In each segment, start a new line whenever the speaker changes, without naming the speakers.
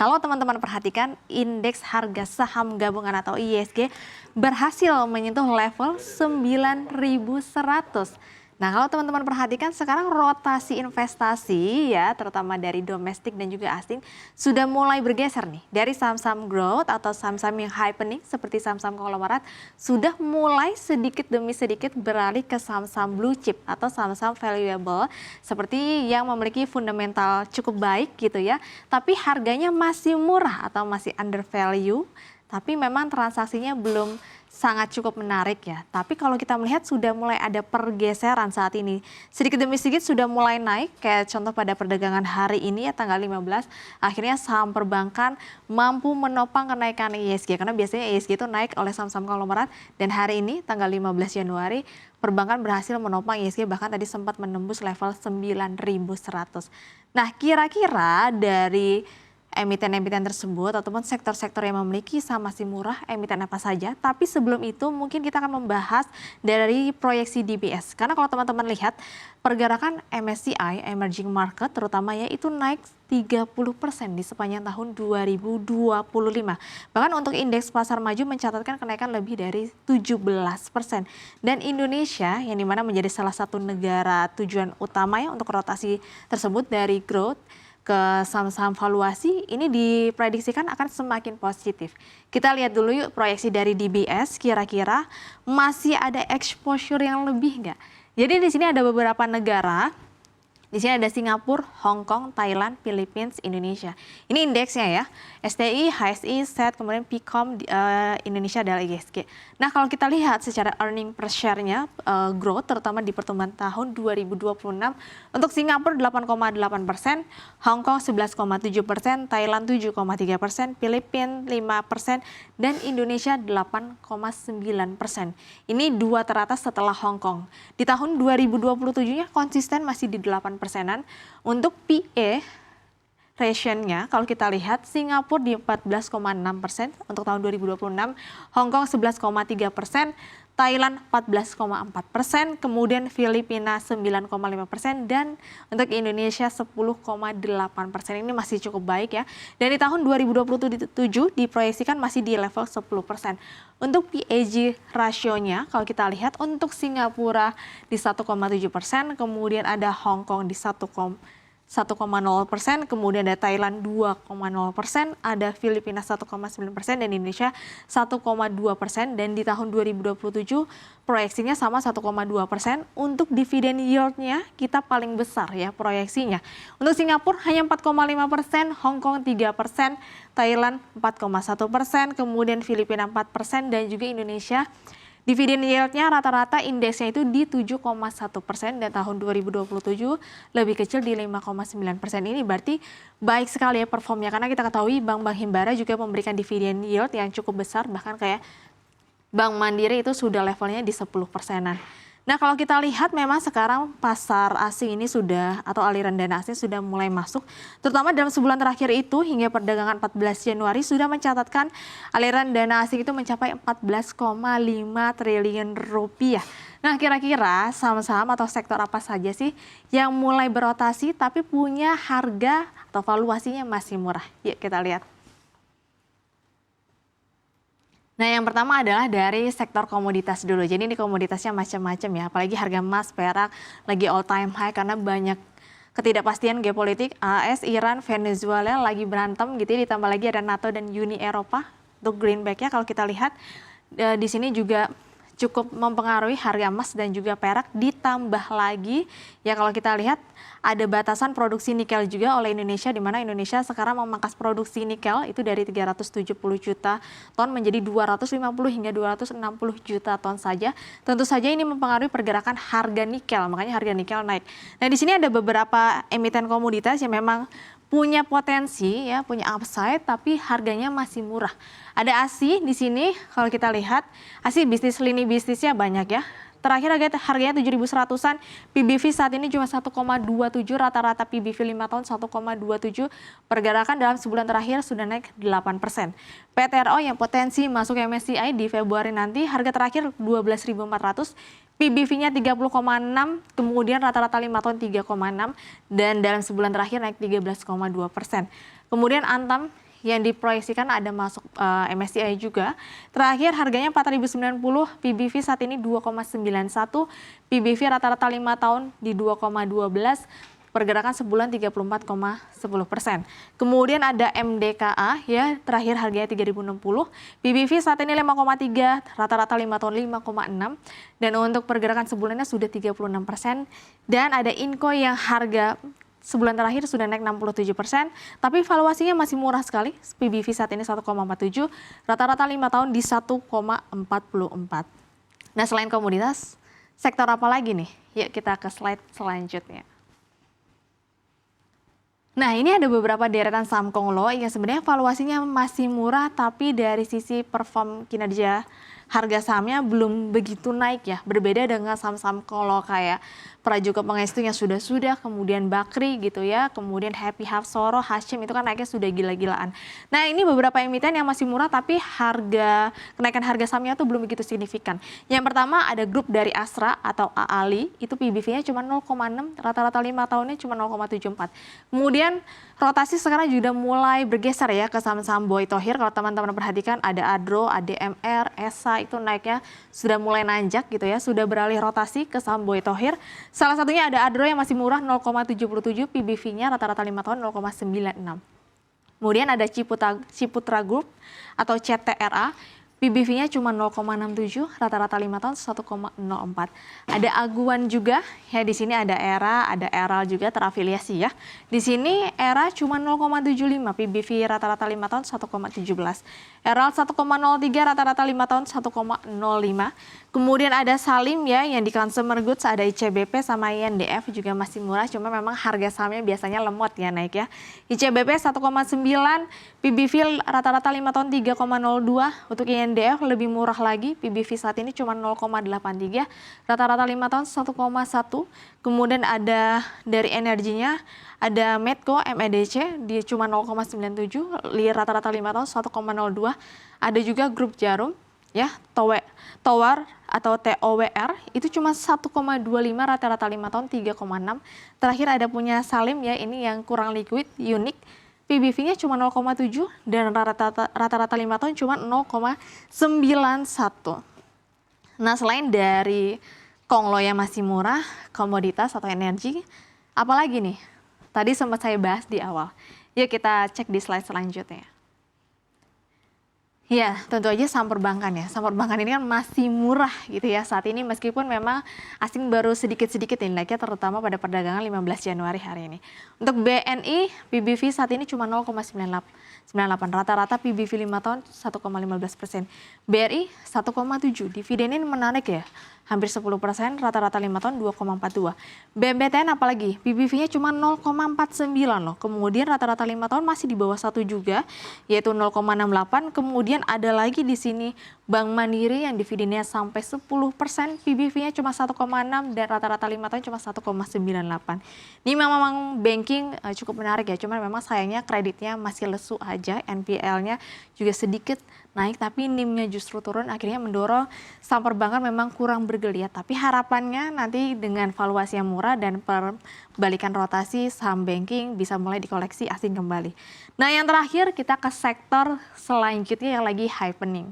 Kalau teman-teman perhatikan, indeks harga saham gabungan atau IHSG berhasil menyentuh level 9.100. Nah, kalau teman-teman perhatikan sekarang rotasi investasi ya, terutama dari domestik dan juga asing, sudah mulai bergeser nih. Dari saham-saham growth atau saham-saham yang happening seperti saham-saham konglomerat, sudah mulai sedikit demi sedikit beralih ke saham-saham blue chip atau saham-saham valuable seperti yang memiliki fundamental cukup baik gitu ya. Tapi harganya masih murah atau masih under value, tapi memang transaksinya belum sangat cukup menarik ya. Tapi kalau kita melihat sudah mulai ada pergeseran saat ini. Sedikit demi sedikit sudah mulai naik, kayak contoh pada perdagangan hari ini ya tanggal 15, akhirnya saham perbankan mampu menopang kenaikan IHSG. Karena biasanya IHSG itu naik oleh saham-saham konglomerat, dan hari ini tanggal 15 Januari, perbankan berhasil menopang IHSG, bahkan tadi sempat menembus level 9.100. Nah, kira-kira dari emiten-emiten tersebut ataupun sektor-sektor yang memiliki saham masih murah, emiten apa saja. Tapi sebelum itu mungkin kita akan membahas dari proyeksi DBS. Karena kalau teman-teman lihat pergerakan MSCI Emerging Market terutama ya itu naik 30% di sepanjang tahun 2025. Bahkan untuk indeks pasar maju mencatatkan kenaikan lebih dari 17%. Dan Indonesia yang dimana menjadi salah satu negara tujuan utama ya untuk rotasi tersebut dari growth ke saham-saham valuasi ini diprediksikan akan semakin positif. Kita lihat dulu yuk proyeksi dari DBS, kira-kira masih ada exposure yang lebih nggak? Jadi di sini ada beberapa negara. Di sini ada Singapura, Hong Kong, Thailand, Philippines, Indonesia. Ini indeksnya ya, STI, HSI, SET, kemudian Picom, Indonesia adalah IHSG. Nah kalau kita lihat secara earning per share-nya growth terutama di pertumbuhan tahun 2026 untuk Singapura 8,8%, Hong Kong 11,7%, Thailand 7,3%, Filipina 5%, dan Indonesia 8,9%. Ini dua teratas setelah Hong Kong. Di tahun 2027-nya konsisten masih di 8%. Untuk PE ratio-nya kalau kita lihat Singapura di 14,6% untuk tahun 2026, Hong Kong 11,3%, Thailand 14,4%, kemudian Filipina 9,5%, dan untuk Indonesia 10,8%. Ini masih cukup baik ya. Dan di tahun 2027 diproyeksikan masih di level 10%. Untuk PEG rasionya kalau kita lihat untuk Singapura di 1,7%, kemudian ada Hong Kong di 1,0%, kemudian ada Thailand 2,0%, ada Filipina 1,9%, dan Indonesia 1,2%. Dan di tahun 2027 proyeksinya sama 1,2%. Untuk dividen yield-nya kita paling besar ya proyeksinya. Untuk Singapura hanya 4,5%, Hong Kong 3%, Thailand 4,1%, kemudian Filipina 4%, dan juga Indonesia dividen yield-nya rata-rata indeksnya itu di 7,1%, dan tahun 2027 lebih kecil di 5,9%. Ini berarti baik sekali ya performnya, karena kita ketahui bank-bank himbara juga memberikan dividen yield yang cukup besar, bahkan kayak Bank Mandiri itu sudah levelnya di 10%-an. Nah kalau kita lihat memang sekarang pasar asing ini sudah, atau aliran dana asing sudah mulai masuk, terutama dalam sebulan terakhir itu hingga perdagangan 14 Januari sudah mencatatkan aliran dana asing itu mencapai 14,5 triliun rupiah. Nah kira-kira saham-saham atau sektor apa saja sih yang mulai berotasi tapi punya harga atau valuasinya masih murah? Yuk kita lihat. Nah yang pertama adalah dari sektor komoditas dulu. Jadi ini komoditasnya macam-macam ya. Apalagi harga emas, perak lagi all time high karena banyak ketidakpastian geopolitik. AS, Iran, Venezuela lagi berantem gitu ya. Ditambah lagi ada NATO dan Uni Eropa. Untuk greenback-nya kalau kita lihat di sini juga cukup mempengaruhi harga emas dan juga perak. Ditambah lagi ya kalau kita lihat ada batasan produksi nikel juga oleh Indonesia, di mana Indonesia sekarang memangkas produksi nikel itu dari 370 juta ton menjadi 250 hingga 260 juta ton saja. Tentu saja ini mempengaruhi pergerakan harga nikel, makanya harga nikel naik. Nah di sini ada beberapa emiten komoditas yang memang punya potensi ya, punya upside tapi harganya masih murah. Ada ASI di sini kalau kita lihat, ASI lini bisnisnya banyak ya. Terakhir harganya 7.100-an, PBV saat ini cuma 1,27, rata-rata PBV 5 tahun 1,27, pergerakan dalam sebulan terakhir sudah naik 8%. PTRO yang potensi masuk MSCI di Februari nanti, harga terakhir 12.400, PBV-nya 30,6, kemudian rata-rata 5 tahun 3,6, dan dalam sebulan terakhir naik 13,2%. Kemudian Antam yang diproyeksikan ada masuk MSCI juga. Terakhir harganya 4.090, PBV saat ini 2,91, PBV rata-rata 5 tahun di 2,12, pergerakan sebulan 34,10%. Kemudian ada MDKA ya, terakhir harganya 3.060, PBV saat ini 5,3, rata-rata 5 tahun 5,6, dan untuk pergerakan sebulannya sudah 36%. Dan ada Inco yang harga sebulan terakhir sudah naik 67%, tapi valuasinya masih murah sekali. PBV saat ini 1,47, rata-rata 5 tahun di 1,44. Nah, selain komoditas, sektor apa lagi nih? Yuk kita ke slide selanjutnya. Nah, ini ada beberapa deretan saham konglo yang sebenarnya valuasinya masih murah, tapi dari sisi perform kinerja harga sahamnya belum begitu naik ya. Berbeda dengan saham-saham konglo kayak Prajuga Pangestu yang sudah, kemudian Bakri gitu ya, kemudian Happy Hapsoro, Hashim itu kan naiknya sudah gila-gilaan. Nah, ini beberapa emiten yang masih murah tapi kenaikan harga sahamnya tuh belum begitu signifikan. Yang pertama ada grup dari Astra atau AALI, itu PBV-nya cuma 0,6, rata-rata 5 tahunnya cuma 0,74. Kemudian rotasi sekarang juga mulai bergeser ya ke saham-saham Boy Thohir. Kalau teman-teman perhatikan ada Adro, ADMR, ESA itu naiknya sudah mulai nanjak gitu ya, sudah beralih rotasi ke saham Boy Thohir. Salah satunya ada Adro yang masih murah 0,77, PBV-nya rata-rata 5 tahun 0,96. Kemudian ada Ciputra Group atau CTRA, PBV-nya cuma 0,67, rata-rata 5 tahun 1,04. Ada Aguan juga, ya di sini ada Era, ada Eral juga terafiliasi ya. Di sini Era cuma 0,75, PBV rata-rata 5 tahun 1,17. Eral 1,03, rata-rata 5 tahun 1,05. Kemudian ada Salim ya, yang di consumer goods ada ICBP sama INDF juga masih murah, cuma memang harga sahamnya biasanya lemot ya naik ya. ICBP 1,9, PBV rata-rata 5 tahun 3,02, untuk INDF lebih murah lagi, PBV saat ini cuma 0,83, rata-rata 5 tahun 1,1. Kemudian ada dari energinya, ada Medco MEDC, dia cuma 0,97, rata-rata 5 tahun 1,02. Ada juga grup Jarum, ya, Towar atau TOWR itu cuma 1,25, rata-rata 5 tahun 3,6. Terakhir ada punya Salim ya, ini yang kurang liquid, unik, PBV-nya cuma 0,7 dan rata-rata 5 tahun cuma 0,91. Nah, selain dari konglo yang masih murah, komoditas atau energi, apalagi nih? Tadi sempat saya bahas di awal. Yuk kita cek di slide selanjutnya. Ya, tentu aja saham perbankan ya. Saham perbankan ini kan masih murah gitu ya saat ini, meskipun memang asing baru sedikit-sedikit naiknya, terutama pada perdagangan 15 Januari hari ini. Untuk BNI, PBV saat ini cuma 0,98, rata-rata PBV 5 tahun 1,15%. BRI 1,7, dividennya menarik ya, hampir 10%, rata-rata 5 tahun 2,42. BMBTN apalagi, PBV-nya cuma 0,49 loh. Kemudian rata-rata 5 tahun masih di bawah 1 juga, yaitu 0,68. Kemudian ada lagi di sini Bank Mandiri yang dividennya sampai 10%, PBV-nya cuma 1,6 dan rata-rata 5 tahun cuma 1,98. Ini memang banking cukup menarik ya, cuma memang sayangnya kreditnya masih lesu aja, NPL-nya juga sedikit naik, tapi NIM-nya justru turun, akhirnya mendorong saham perbankan memang kurang bergeliat. Tapi harapannya nanti dengan valuasi yang murah dan perbalikan rotasi, saham banking bisa mulai dikoleksi asing kembali. Nah, yang terakhir kita ke sektor selanjutnya yang lagi happening.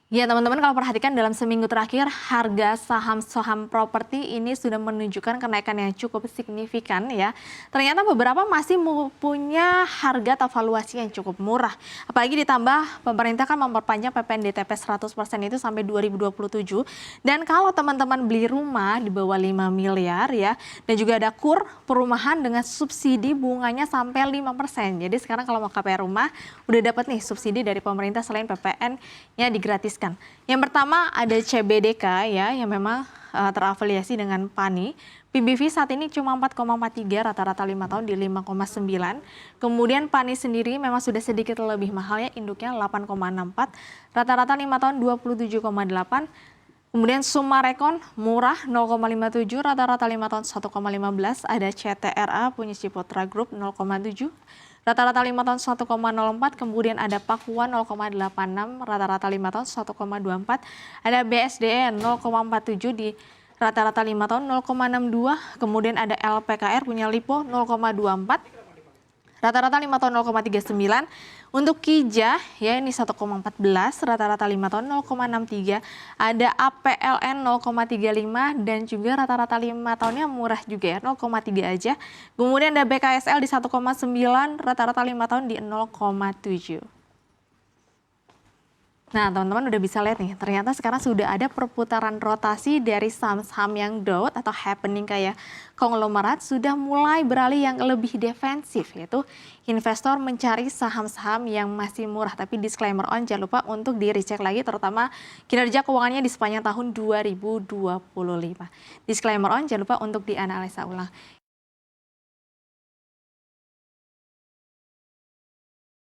Ya teman-teman, kalau perhatikan dalam seminggu terakhir harga saham-saham properti ini sudah menunjukkan kenaikan yang cukup signifikan ya. Ternyata beberapa masih punya harga atau valuasi yang cukup murah. Apalagi ditambah pemerintah kan memperpanjang PPNBM 100% itu sampai 2027. Dan kalau teman-teman beli rumah di bawah 5 miliar ya, dan juga ada KUR perumahan dengan subsidi bunganya sampai 5%. Jadi sekarang kalau mau KPR rumah udah dapat nih subsidi dari pemerintah selain PPN-nya digratis. Yang pertama ada CBDK ya, yang memang terafiliasi dengan PANI. PBV saat ini cuma 4,43, rata-rata 5 tahun di 5,9. Kemudian PANI sendiri memang sudah sedikit lebih mahal ya, induknya 8,64, rata-rata 5 tahun 27,8. Kemudian Sumarekon murah 0,57, rata-rata 5 tahun 1,15. Ada CTRA punya Ciputra Group 0,7. Rata-rata 5 tahun 1,04, kemudian ada Pakuan 0,86, rata-rata 5 tahun 1,24. Ada BSDE 0,47 di rata-rata 5 tahun 0,62, kemudian ada LPKR punya Lipo 0,24. rata-rata 5 tahun 0,39. Untuk Kijah ya ini 1,14, rata-rata 5 tahun 0,63. Ada APLN 0,35 dan juga rata-rata 5 tahunnya murah juga ya, 0,3 aja. Kemudian ada BKSL di 1,9, rata-rata 5 tahun di 0,7. Nah, teman-teman udah bisa lihat nih, ternyata sekarang sudah ada perputaran rotasi dari saham-saham yang growth atau happening kayak konglomerat sudah mulai beralih yang lebih defensif, yaitu investor mencari saham-saham yang masih murah. Tapi disclaimer on, jangan lupa untuk di-recheck lagi terutama kinerja keuangannya di sepanjang tahun 2025. Disclaimer on, jangan lupa untuk dianalisa ulang.